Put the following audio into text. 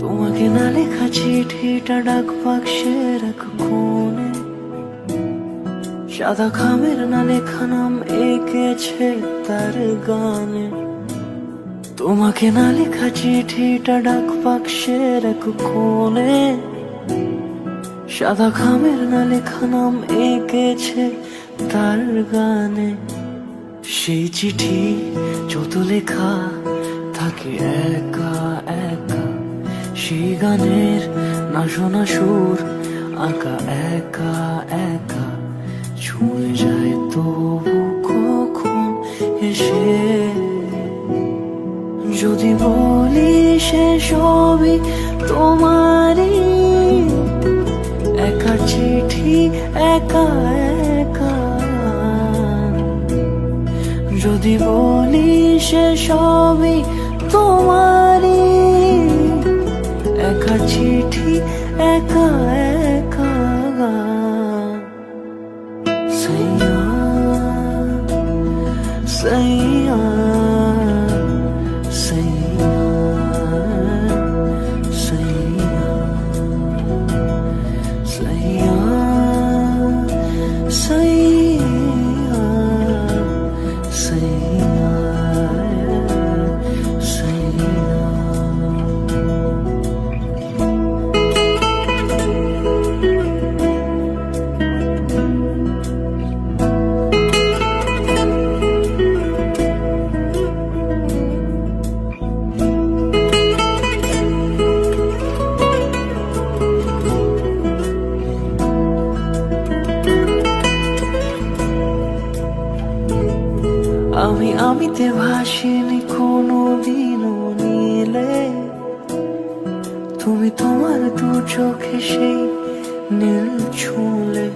তোমাকে না লেখা চিঠিটা ডাক বাক্সের এক কোণে, সাদা খামের না লেখা নাম এঁকেছে তার গানে। তোমাকে না লেখা চিঠিটা ডাক বাক্সের এক কোণে, সাদা খামের না লেখা নাম এঁকেছে তার গানে। সেই চিঠি যত লেখা থাকে একা একা, সেই গানের না শোনা সুর আঁকা একা একা, ছুঁয়ে যায় তবু কখন এসে। যদি বলি সে সবই তোমারই, একা চিঠি একা একা। যদি বলি সে সবই তোমারই, একা চিঠি একা একা। সাইয়া সাইয়া সাইয়া সাইয়া সাইয়া সাইয়া সাইয়া সাইয়া। আমিতে ভাসিনি কোনো দিনও নীলে, তুমি তোমার দু চোখে সেই নীল ছুঁলে।